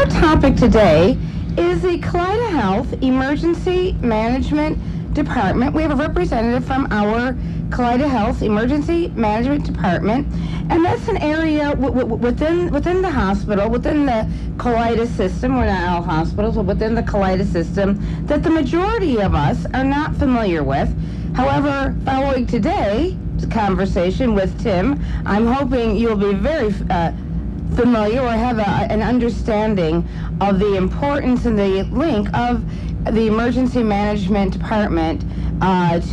our topic today is the Kaleida Health Emergency Management Department. We have a representative from our Kaleida Health Emergency Management Department, and that's an area within the hospital, within the Kaleida system. We're not all hospitals, but within the Kaleida system that the majority of us are not familiar with. However, following today's conversation with Tim, I'm hoping you'll be very familiar or have an understanding of the importance and the link of the Emergency Management Department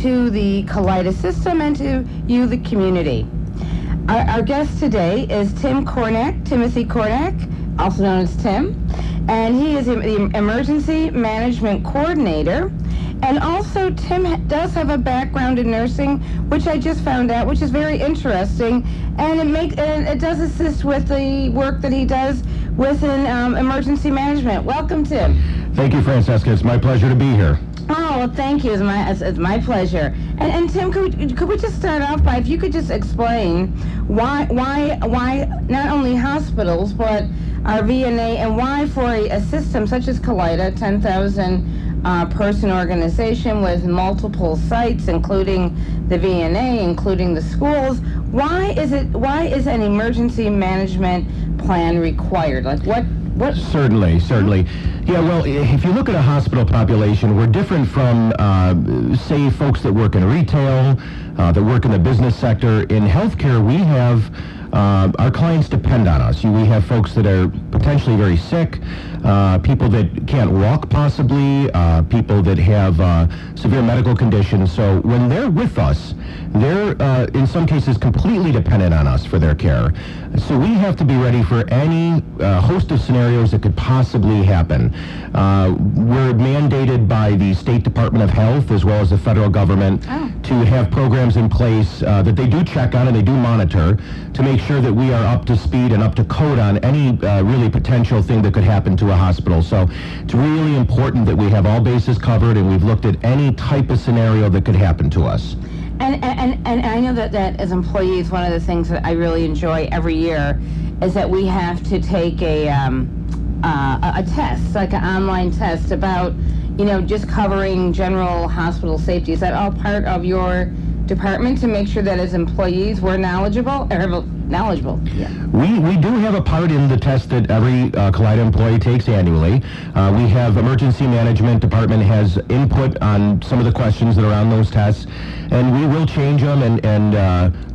to the Kaleida system and to you, the community. Our guest today is Tim Kornack, Timothy Kornack, also known as Tim, and he is the Emergency Management Coordinator. And also, Tim does have a background in nursing, which I just found out, which is very interesting, and it does assist with the work that he does within emergency management. Welcome, Tim. Thank you, Francesca. It's my pleasure to be here. Oh, well, thank you. It's my pleasure. And Tim, could we just start off by, if you could just explain why not only hospitals, but our VNA, and why for a system such as Kaleida, 10,000 person organization with multiple sites, including the VNA, including the schools, why is an emergency management plan required? Like what? Certainly. Yeah, well, if you look at a hospital population, we're different from, say, folks that work in retail, that work in the business sector. In healthcare, we have our clients depend on us. We have folks that are potentially very sick, people that can't walk possibly, people that have severe medical conditions. So when they're with us, they're in some cases completely dependent on us for their care. So we have to be ready for any host of scenarios that could possibly happen. We're mandated by the State Department of Health as well as the federal government to have programs in place that they do check on and they do monitor to make sure that we are up to speed and up to code on any really potential thing that could happen to a hospital. So it's really important that we have all bases covered, and we've looked at any type of scenario that could happen to us. And I know that as employees, one of the things that I really enjoy every year is that we have to take a test, like an online test about, just covering general hospital safety. Is that all part of your department to make sure that as employees we're knowledgeable? Yeah. We do have a part in the test that every Kaleida employee takes annually. We have Emergency Management Department has input on some of the questions that are on those tests, and we will change them and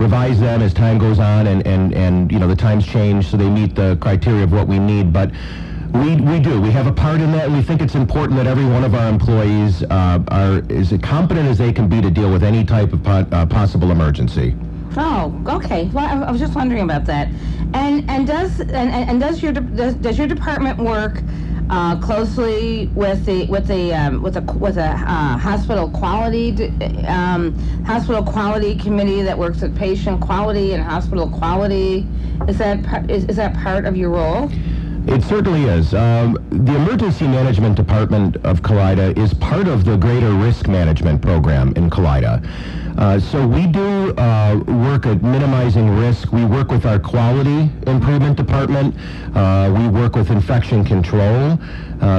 revise them as time goes on, and the times change so they meet the criteria of what we need. But we have a part in that, and we think it's important that every one of our employees are as competent as they can be to deal with any type of possible emergency. Oh, okay. Well, I was just wondering about that. And does your department work closely with a hospital quality committee that works with patient quality and hospital quality? Is that part of your role? It certainly is. The Emergency Management Department of Kaleida is part of the greater risk management program in Kaleida. So we do work at minimizing risk. We work with our quality improvement department. We work with infection control.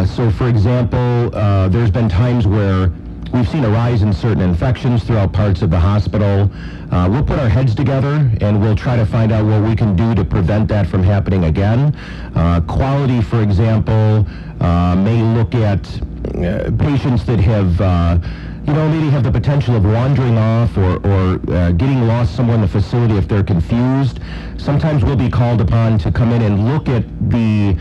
So for example, there's been times where we've seen a rise in certain infections throughout parts of the hospital. We'll put our heads together and we'll try to find out what we can do to prevent that from happening again. Quality, for example, may look at patients that have maybe have the potential of wandering off or getting lost somewhere in the facility if they're confused. Sometimes we'll be called upon to come in and look at the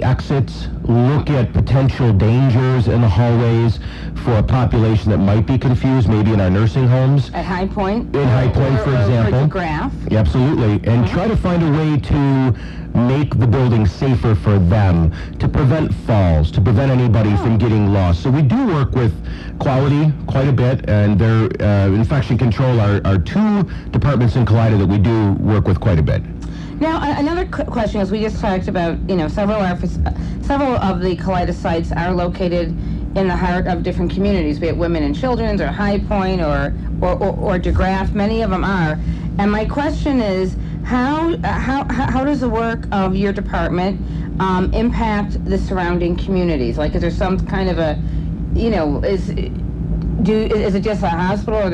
exits, look at potential dangers in the hallways for a population that might be confused, maybe in our nursing homes. At High Point? In High Point, for example. Or DeGraff. Yeah, absolutely. And try to find a way to make the building safer for them, to prevent falls, to prevent anybody from getting lost. So we do work with quality quite a bit, and their infection control are two departments in Kaleida that we do work with quite a bit. Now, another question is, we just talked about, several of the Kaleida sites are located in the heart of different communities, be it Women and Children's or High Point or DeGraff. Many of them are. And my question is, how does the work of your department impact the surrounding communities? Like, is there some kind of a, is it just a hospital or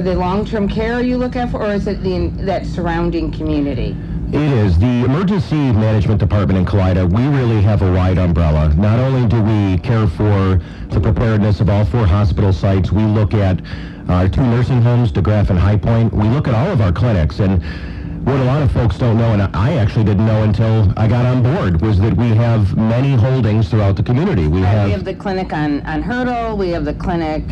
the long-term care you look at for, or is it that surrounding community? It is. The Emergency Management Department in Kaleida, we really have a wide umbrella. Not only do we care for the preparedness of all 4 hospital sites, we look at our 2 nursing homes, DeGraff and High Point. We look at all of our clinics, and what a lot of folks don't know, and I actually didn't know until I got on board, was that we have many holdings throughout the community. We have the clinic on Hurdle, we have the clinic,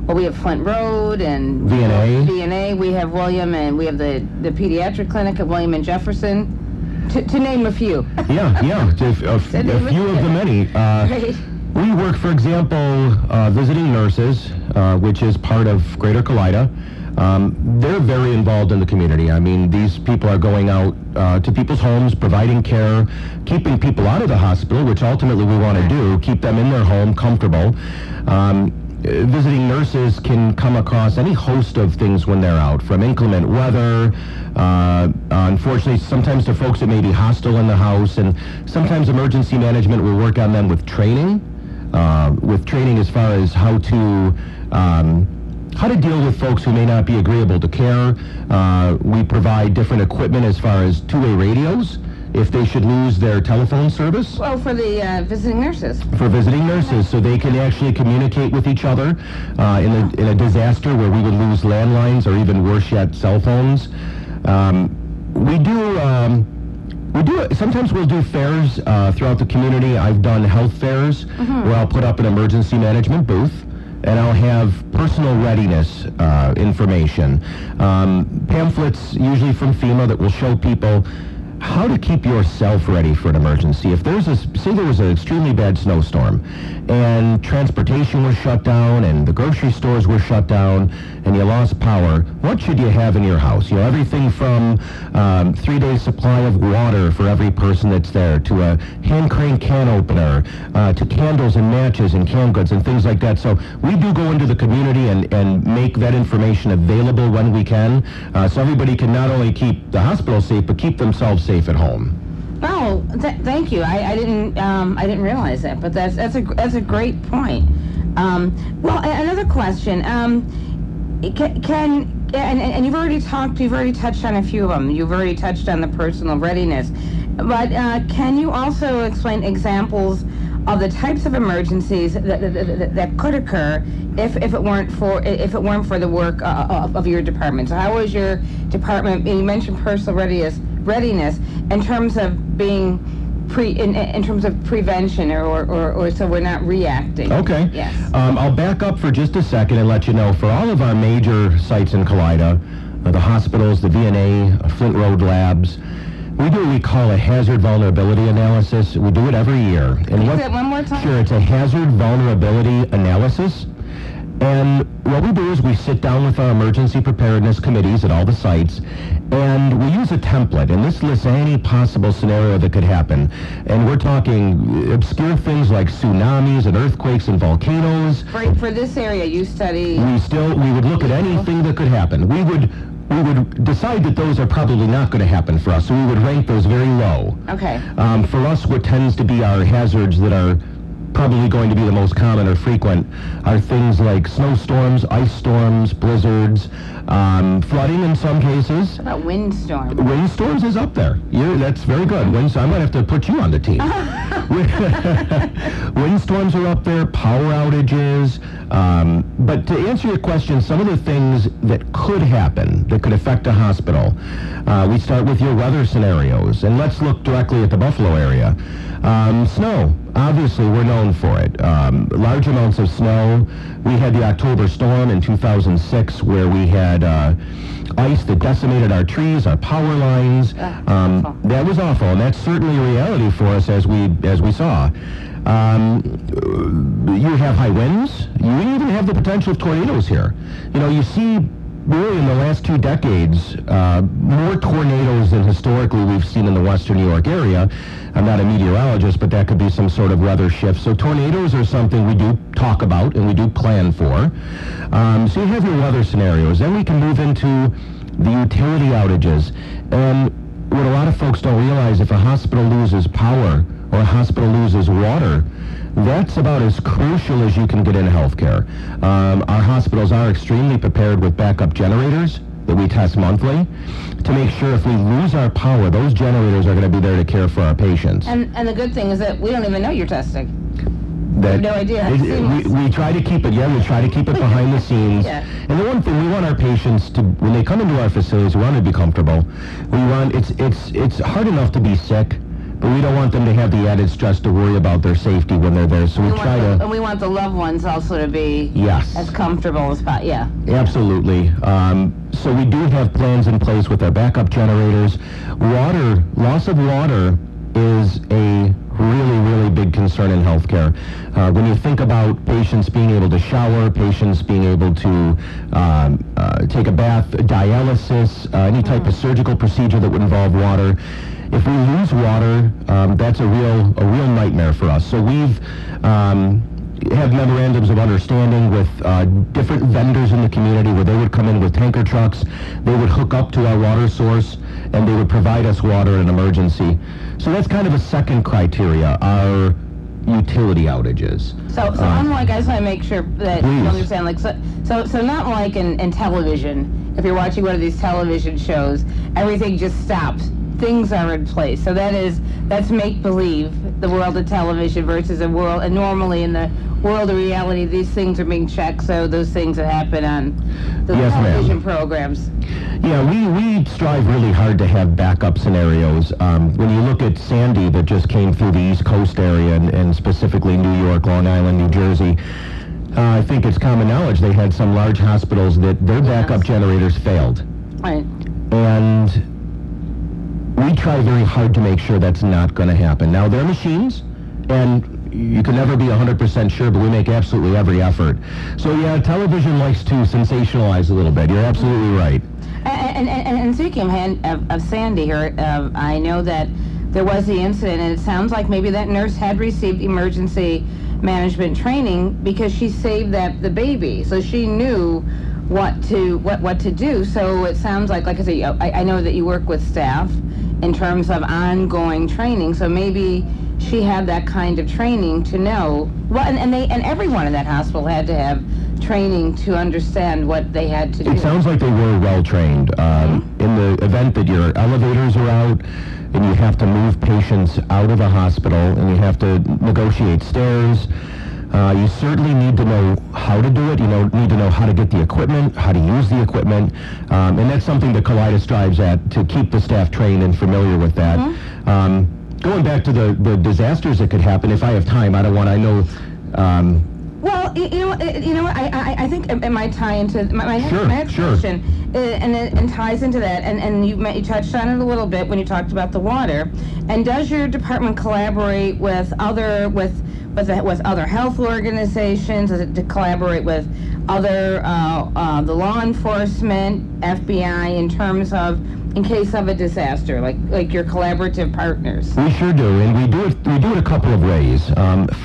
we have Flint Road and VNA. We have William, and we have the pediatric clinic at William and Jefferson, to name a few. Yeah, a few of the many. Right. We work, for example, visiting nurses, which is part of Greater Kaleida. They're very involved in the community. I mean, these people are going out to people's homes, providing care, keeping people out of the hospital, which ultimately we want to do, keep them in their home, comfortable. Visiting nurses can come across any host of things when they're out, from inclement weather, unfortunately, sometimes to folks that may be hostile in the house, and sometimes emergency management will work on them with training as far as how to deal with folks who may not be agreeable to care. We provide different equipment as far as two-way radios if they should lose their telephone service. Well, for the visiting nurses. For visiting nurses, so they can actually communicate with each other in a disaster where we would lose landlines or even worse yet, cell phones. Sometimes we'll do fairs throughout the community. I've done health fairs where I'll put up an emergency management booth, and I'll have personal readiness information. Pamphlets, usually from FEMA, that will show people how to keep yourself ready for an emergency. If say there was an extremely bad snowstorm and transportation was shut down and the grocery stores were shut down and you lost power, what should you have in your house? Everything from 3 days supply of water for every person that's there, to a hand crank can opener, to candles and matches and canned goods and things like that. So we do go into the community and make that information available when we can, so everybody can not only keep the hospital safe, but keep themselves safe at home. Oh, thank you. I didn't realize that, but that's a great point. Well, another question. And you've already touched on a few of them. You've already touched on the personal readiness, but can you also explain examples of the types of emergencies that could occur if it weren't for the work of your department? So how was your department? You mentioned personal readiness in terms of being in terms of prevention, or so we're not reacting. Okay. Yes. I'll back up for just a second and let you know, for all of our major sites in Kaleida, the hospitals, the VNA, Flint Road Labs, we do what we call a hazard vulnerability analysis. We do it every year. And Can you say it one more time? Sure, it's a hazard vulnerability analysis. And what we do is we sit down with our emergency preparedness committees at all the sites, and we use a template, and this lists any possible scenario that could happen. And we're talking obscure things like tsunamis and earthquakes and volcanoes. For this area, you study... We would look at anything that could happen. We would decide that those are probably not going to happen for us, so we would rank those very low. Okay. For us, what tends to be our hazards that are probably going to be the most common or frequent are things like snowstorms, ice storms, blizzards, flooding in some cases. What about windstorms? Windstorms is up there. That's very good. I might have to put you on the team. Windstorms are up there, power outages. But to answer your question, some of the things that could happen, that could affect a hospital, we start with your weather scenarios. And let's look directly at the Buffalo area. Snow, obviously we're known for it. Large amounts of snow. We had the October storm in 2006 where we had ice that decimated our trees, our power lines. That was awful, and that's certainly a reality for us as we saw. You have high winds. You even have the potential of tornadoes here. You see really in the last 2 decades more tornadoes than historically we've seen in the western New York area. I'm not a meteorologist, but that could be some sort of weather shift. So tornadoes are something we do talk about and we do plan for. So you have your weather scenarios. Then we can move into the utility outages. And what a lot of folks don't realize, if a hospital loses power or a hospital loses water, that's about as crucial as you can get in healthcare. Our hospitals are extremely prepared with backup generators that we test monthly to make sure if we lose our power, those generators are going to be there to care for our patients. And the good thing is that we don't even know you're testing. That no idea. we try to keep it, we try to keep it behind the scenes. Yeah. And the one thing, we want our patients to, when they come into our facilities, we want them to be comfortable. We want, it's hard enough to be sick, but we don't want them to have the added stress to worry about their safety when they're there. So we try to... And we want the loved ones also to be Yes. as comfortable as possible. Yeah. Absolutely. So we do have plans in place with our backup generators. Loss of water is a really big concern in healthcare. When you think about patients being able to shower, patients being able to take a bath, dialysis, any type of surgical procedure that would involve water, if we lose water, that's a real nightmare for us. So we've have memorandums of understanding with different vendors in the community where they would come in with tanker trucks, they would hook up to our water source, and they would provide us water in an emergency. So that's kind of a second criteria, our utility outages. So unlike, I just want to make sure that Please. you understand, like, so not like in television, if you're watching one of these television shows, everything just stops. Things are in place. So that's make-believe, the world of television versus a world, and normally in the world of reality, these things are being checked, so those things that happen on the Yes, ma'am. television programs. Yeah, we strive really hard to have backup scenarios. When you look at Sandy that just came through the East Coast area and specifically New York, Long Island, New Jersey, I think it's common knowledge they had some large hospitals that their backup generators failed. Right. And we try very hard to make sure that's not going to happen. Now, they're machines, and you can never be 100% sure, but we make absolutely every effort. So yeah, television likes to sensationalize a little bit. You're absolutely right. And speaking of Sandy here, I know that there was the incident, and it sounds like maybe that nurse had received emergency management training because she saved the baby, so she knew what to do. So it sounds like I say, I know that you work with staff in terms of ongoing training, so maybe she had that kind of training to know. Well, and everyone in that hospital had to have training to understand what they had to do. It sounds like they were well trained. In the event that your elevators are out and you have to move patients out of the hospital and you have to negotiate stairs, you certainly need to know how to do it. You need to know how to get the equipment, how to use the equipment, and that's something that Kaleida strives at, to keep the staff trained and familiar with that. Going back to the disasters that could happen, if I have time, I know. Well, you know what? I think it might tie into my next question, and ties into that. And you touched on it a little bit when you talked about the water. And does your department collaborate with other health organizations? Does it collaborate with other the law enforcement, FBI, in case of a disaster, like your collaborative partners? We sure do, and we do it a couple of ways.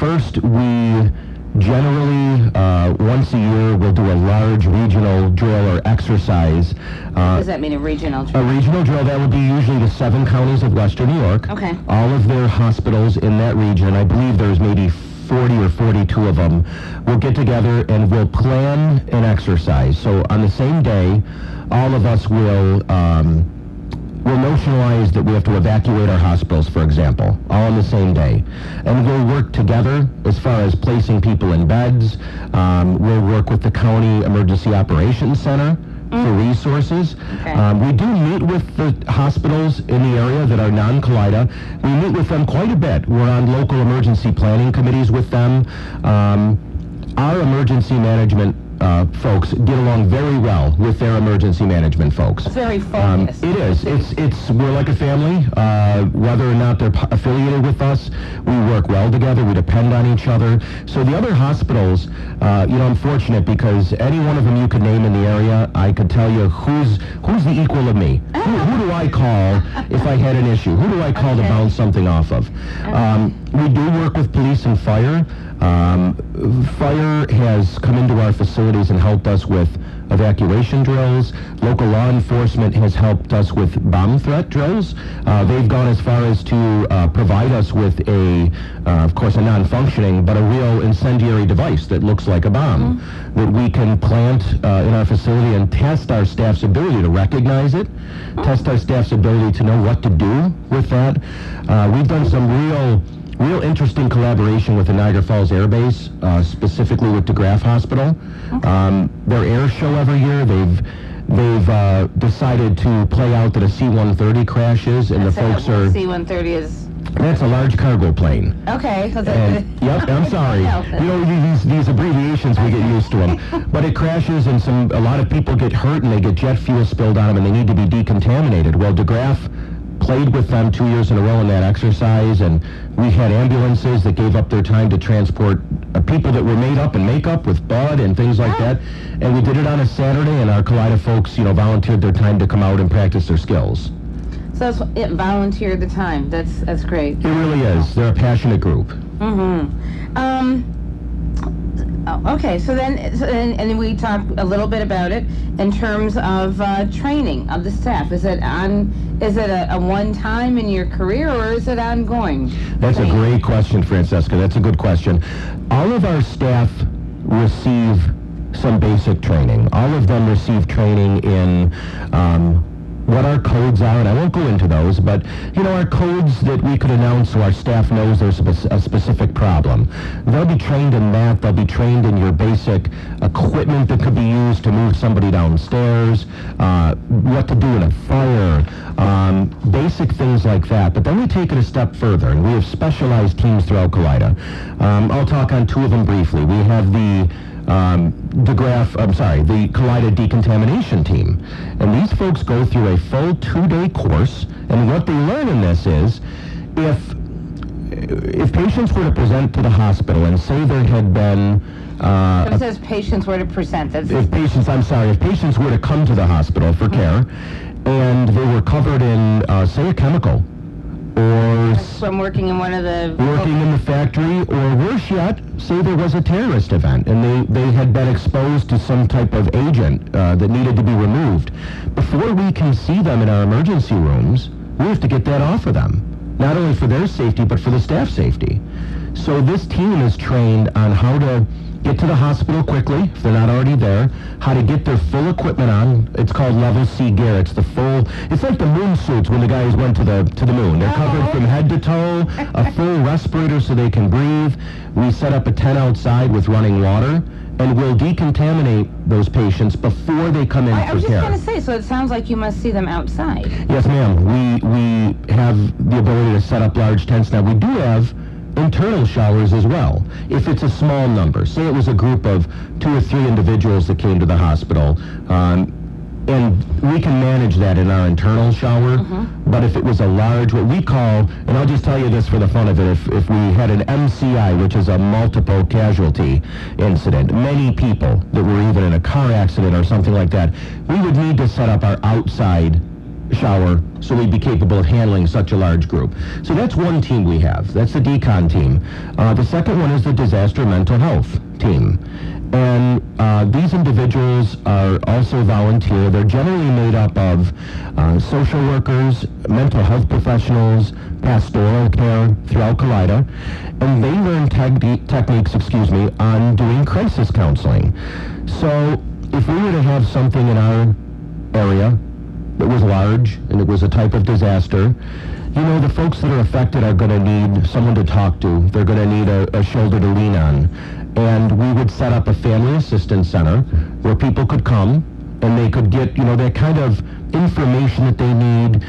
First, we generally, once a year, we'll do a large regional drill or exercise. What does that mean, a regional drill? A regional drill, that would be usually the 7 counties of Western New York. Okay. All of their hospitals in that region, I believe there's maybe 40 or 42 of them, will get together and we'll plan an exercise. So on the same day, all of us will notionalize that we have to evacuate our hospitals, for example, all on the same day. And we'll work together as far as placing people in beds. We'll work with the County Emergency Operations Center for resources. Okay. We do meet with the hospitals in the area that are non-Kaleida. We meet with them quite a bit. We're on local emergency planning committees with them. Our emergency management folks get along very well with their emergency management folks. It's very focused. It is. We're like a family. Whether or not they're affiliated with us, we work well together. We depend on each other. So the other hospitals, I'm fortunate because any one of them you could name in the area, I could tell you who's the equal of me. Who do I call if I had an issue? Who do I call to bounce something off of? We do work with police and fire. Fire has come into our facilities and helped us with evacuation drills. Local law enforcement has helped us with bomb threat drills. They've gone as far as to provide us with of course, a non-functioning, but a real incendiary device that looks like a bomb that we can plant in our facility and test our staff's ability to recognize it, test our staff's ability to know what to do with that. We've done some real interesting collaboration with the Niagara Falls Air Base, specifically with DeGraff Hospital. Their air show every year, they've decided to play out that a C-130 crashes, and the folks are... C-130 is... That's a large cargo plane. Okay. Yep, I'm sorry. You know, these abbreviations, we get used to them. But it crashes, and a lot of people get hurt, and they get jet fuel spilled on them, and they need to be decontaminated. Well, DeGraff played with them 2 years in a row in that exercise, and we had ambulances that gave up their time to transport people that were made up in makeup with blood and things like that. And we did it on a Saturday, and our Kaleida folks, volunteered their time to come out and practice their skills. So it volunteered the time. That's great. It really is. They're a passionate group. Okay, so then we talked a little bit about it in terms of training of the staff. Is it a one time in your career, or is it ongoing? That's a great question, Francesca. That's a good question. All of our staff receive some basic training. All of them receive training in what our codes are, and I won't go into those, but, our codes that we could announce so our staff knows there's a specific problem. They'll be trained in that. They'll be trained in your basic equipment that could be used to move somebody downstairs, what to do in a fire, basic things like that. But then we take it a step further, and we have specialized teams throughout Kaleida. I'll talk on two of them briefly. We have the the Kaleida decontamination team. And these folks go through a full 2-day course, and what they learn in this is, if patients were to present to the hospital and say there had been... it says patients were to present. If patients were to come to the hospital for care, and they were covered in, say, a chemical, or from working in working in the factory, or worse yet, say there was a terrorist event and they had been exposed to some type of agent that needed to be removed. Before we can see them in our emergency rooms, we have to get that off of them, not only for their safety but for the staff safety. So this team is trained on how to get to the hospital quickly, if they're not already there, how to get their full equipment on. It's called Level C gear. It's like the moon suits when the guys went to the moon. They're covered from head to toe, a full respirator so they can breathe. We set up a tent outside with running water, and we'll decontaminate those patients before they come in for care. I was just going to say, so it sounds like you must see them outside. Yes, ma'am. We have the ability to set up large tents. Now, we do have internal showers as well, if it's a small number. Say it was a group of 2 or 3 individuals that came to the hospital, and we can manage that in our internal shower. But if it was a large, what we call, and I'll just tell you this for the fun of it, if we had an MCI, which is a multiple casualty incident, many people that were either in a car accident or something like that, we would need to set up our outside shower so we'd be capable of handling such a large group. So that's one team we have. That's the decon team. The second one is the disaster mental health team. And these individuals are also volunteer. They're generally made up of social workers, mental health professionals, pastoral care throughout Kaleida, and they learn techniques on doing crisis counseling. So if we were to have something in our area that was large and it was a type of disaster, the folks that are affected are going to need someone to talk to. They're going to need a shoulder to lean on. And we would set up a family assistance center where people could come and they could get, that kind of information that they need.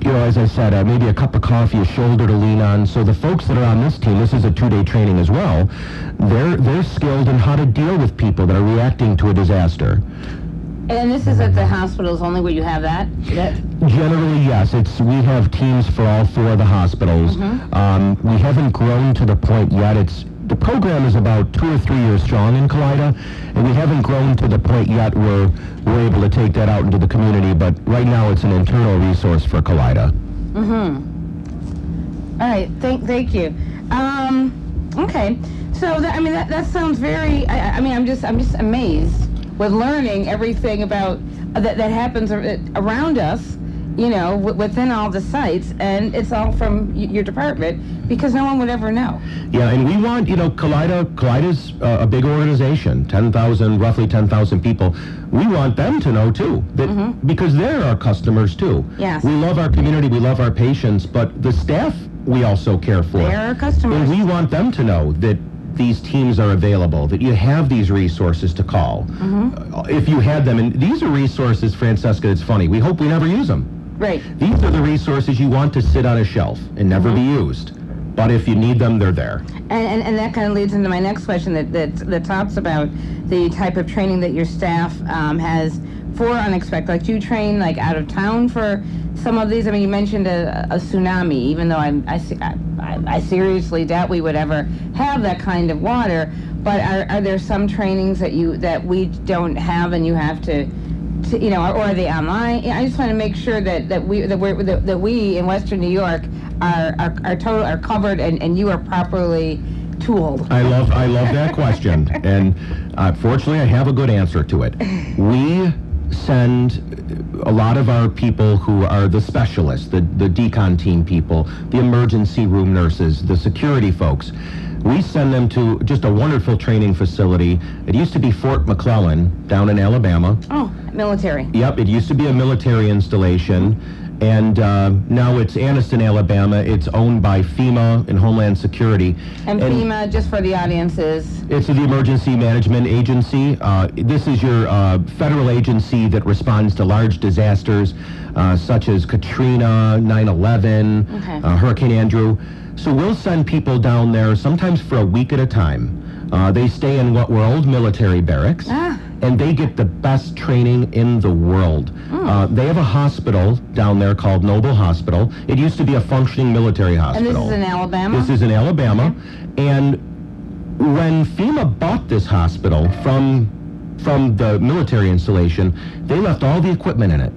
As I said, maybe a cup of coffee, a shoulder to lean on. So the folks that are on this team, this is a 2-day training as well, they're skilled in how to deal with people that are reacting to a disaster. And this is at the hospitals only where you have that? Generally, yes. We have teams for all 4 of the hospitals. We haven't grown to the point yet. The program is about 2 or 3 years strong in Kaleida, and we haven't grown to the point yet where we're able to take that out into the community, but right now it's an internal resource for Kaleida. All right, thank you. Okay, so that sounds very. I'm just amazed with learning everything about that happens around us. Within all the sites, and it's all from your department because no one would ever know. Yeah, and we want, Kaleida's a big organization, roughly 10,000 people. We want them to know too, that because they're our customers too. Yes. We love our community, we love our patients, but the staff we also care for. They're our customers. And we want them to know that these teams are available, that you have these resources to call. If you had them, and these are resources, Francesca, it's funny, we hope we never use them. Right. These are the resources you want to sit on a shelf and never be used. But if you need them, they're there. And that kind of leads into my next question that talks about the type of training that your staff has for unexpected. Like, do you train like out of town for some of these? I mean, you mentioned a tsunami, even though I seriously doubt we would ever have that kind of water. But are there some trainings that we don't have and you have to or are they online? I just want to make sure that we in Western New York are covered and you are properly tooled. I love that question, and fortunately, I have a good answer to it. We send a lot of our people who are the specialists, the decon team people, the emergency room nurses, the security folks. We send them to just a wonderful training facility. It used to be Fort McClellan down in Alabama. Oh, military. Yep, it used to be a military installation, and now it's Anniston, Alabama. It's owned by FEMA and Homeland Security. And FEMA, just for the audience, is? It's the Emergency Management Agency. This is your federal agency that responds to large disasters such as Katrina, 9/11, Hurricane Andrew. So we'll send people down there sometimes for a week at a time. They stay in what were old military barracks, and they get the best training in the world. They have a hospital down there called Noble Hospital. It used to be a functioning military hospital. And this is in Alabama? This is in Alabama. And when FEMA bought this hospital from the military installation, they left all the equipment in it.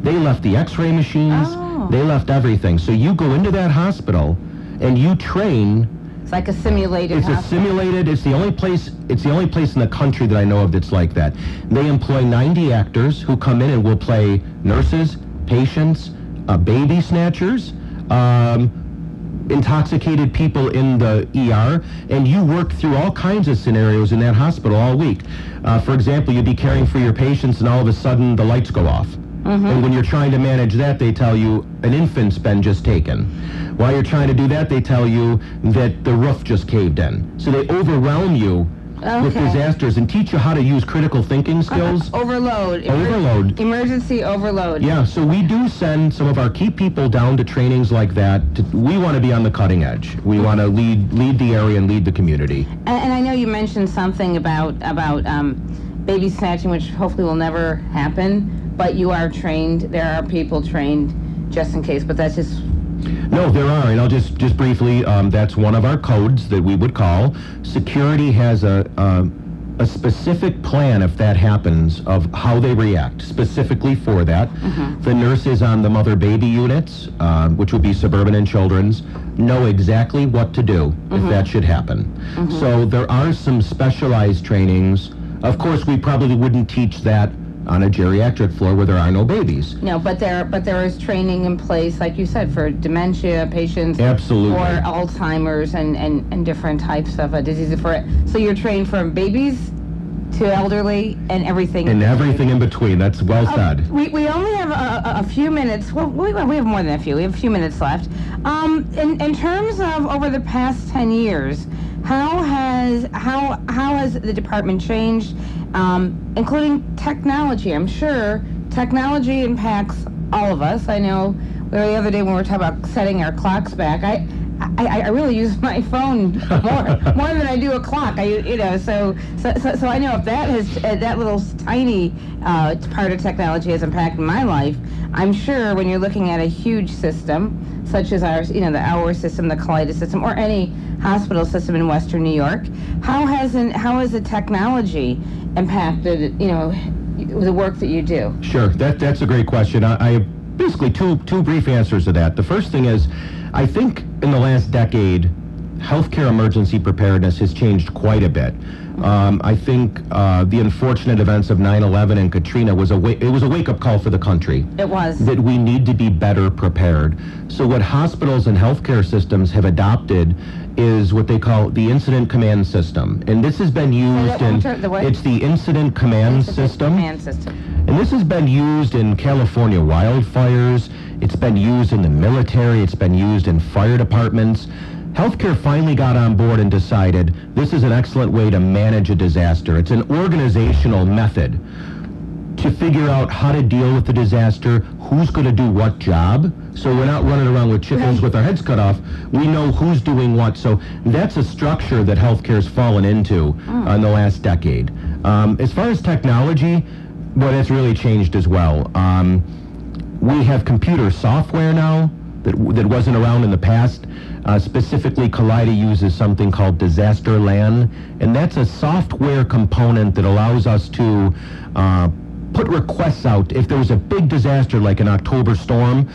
They left the x-ray machines. They left everything. So you go into that hospital and you train. It's like a simulated hospital. It's the only place in the country that I know of that's like that. They employ 90 actors who come in and will play nurses, patients, baby snatchers, intoxicated people in the ER, and you work through all kinds of scenarios in that hospital all week. For example, you'd be caring for your patients and all of a sudden the lights go off. And when you're trying to manage that, they tell you an infant's been just taken. While you're trying to do that, they tell you that the roof just caved in. So they overwhelm you with disasters and teach you how to use critical thinking skills. Overload. Emergency overload. Yeah, so we do send some of our key people down to trainings like that. We want to be on the cutting edge. We want to lead the area and lead the community. And I know you mentioned something about baby snatching, which hopefully will never happen. But you are trained. There are people trained just in case. But that's just. No, there are, and I'll just briefly. That's one of our codes that we would call. Security has a specific plan if that happens of how they react specifically for that. The nurses on the mother-baby units, which would be suburban and children's, know exactly what to do if that should happen. So there are some specialized trainings. Of course, we probably wouldn't teach that on a geriatric floor where there are no babies. No, but there is training in place, like you said, for dementia patients. Absolutely. For Alzheimer's and different types of diseases. So you're trained from babies to elderly and everything. And everything in between. That's well said. We only have a few minutes. Well, we have more than a few. We have a few minutes left. In terms of over the past 10 years, how has the department changed, including technology? I'm sure technology impacts all of us. I know the other day when we were talking about setting our clocks back, I really use my phone more than I do a clock. So I know if that has that little tiny part of technology has impacted my life, I'm sure when you're looking at a huge system such as ours, the Hour system, the Kaleida system, or any hospital system in Western New York, how has the technology impacted the work that you do? Sure, that's a great question. I have basically two brief answers to that. The first thing is, I think in the last decade, healthcare emergency preparedness has changed quite a bit. I think the unfortunate events of 9/11 and Katrina was a wake-up call for the country. It was. That we need to be better prepared. So what hospitals and healthcare systems have adopted is what they call the incident command system. And this has been used in, it's the incident command system. And this has been used in California wildfires. It's been used in the military. It's been used in fire departments. Healthcare finally got on board and decided this is an excellent way to manage a disaster. It's an organizational method to figure out how to deal with the disaster, who's going to do what job. So we're not running around with chickens with our heads cut off. We know who's doing what. So that's a structure that healthcare's fallen into in the last decade. As far as technology, well, it's really changed as well. We have computer software now that wasn't around in the past. Specifically, Kaleida uses something called Disasterland, and that's a software component that allows us to put requests out. If there was a big disaster like an October storm,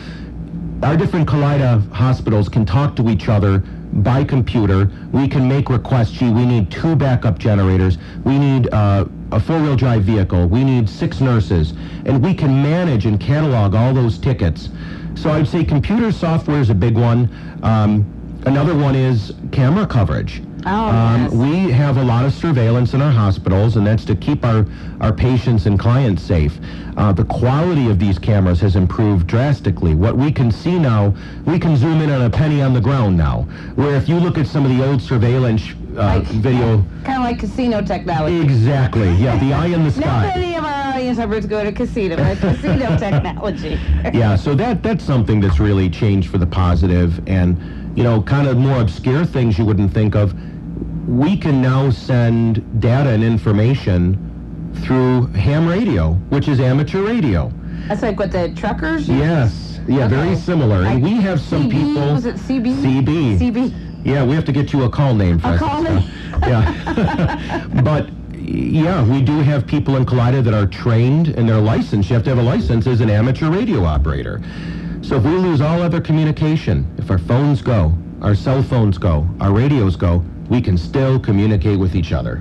our different Kaleida hospitals can talk to each other by computer. We can make requests. Gee, we need 2 backup generators. We need a 4-wheel drive vehicle. We need 6 nurses. And we can manage and catalog all those tickets. So I'd say computer software is a big one. Another one is camera coverage. Yes. We have a lot of surveillance in our hospitals, and that's to keep our patients and clients safe. The quality of these cameras has improved drastically. What we can see now, we can zoom in on a penny on the ground now, where if you look at some of the old surveillance video... Kind of like casino technology. Exactly, yeah, the eye in the sky. Not many of our audience members go to casino, but casino technology. Yeah, so that's something that's really changed for the positive, and kind of more obscure things you wouldn't think of. We can now send data and information through ham radio, which is amateur radio. That's like what the truckers use? Yes, yeah, Okay. very similar. And we have some CB, people... was it CB? CB. CB. Yeah, we have to get you a call name for A call name? Yeah. But, yeah, we do have people in Kaleida that are trained and they're licensed. You have to have a license as an amateur radio operator. So if we lose all other communication, if our phones go, our cell phones go, our radios go, we can still communicate with each other.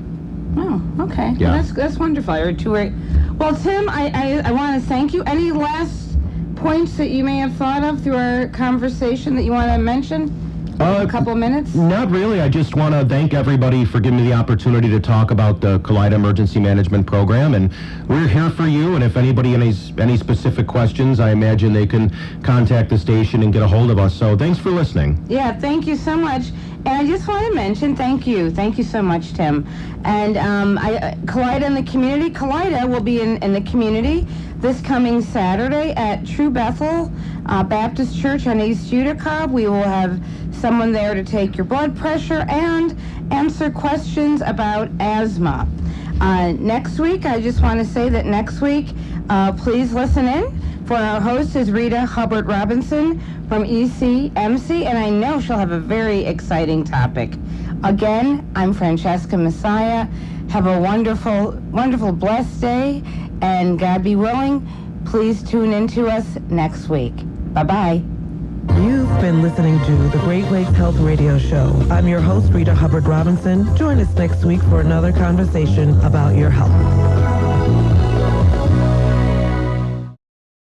Oh, okay. Yeah. Well, that's wonderful. Well, Tim, I want to thank you. Any last points that you may have thought of through our conversation that you want to mention? A couple of minutes? Not really. I just want to thank everybody for giving me the opportunity to talk about the Kaleida Emergency Management Program, and we're here for you, and if anybody has any specific questions, I imagine they can contact the station and get a hold of us. So thanks for listening. Yeah, thank you so much. And I just want to mention, thank you so much, Tim. And Kaleida in the community, Kaleida will be in the community this coming Saturday at True Bethel Baptist Church on East Utica. We will have someone there to take your blood pressure and answer questions about asthma. Next week, I just want to say that next week, please listen in, for our host is Rita Hubbard Robinson from ECMC, and I know she'll have a very exciting topic. Again, I'm Francesca Messiah. Have a wonderful, wonderful, blessed day, and God be willing, please tune in to us next week. Bye-bye. You've been listening to the Great Lakes Health Radio Show. I'm your host, Rita Hubbard Robinson. Join us next week for another conversation about your health.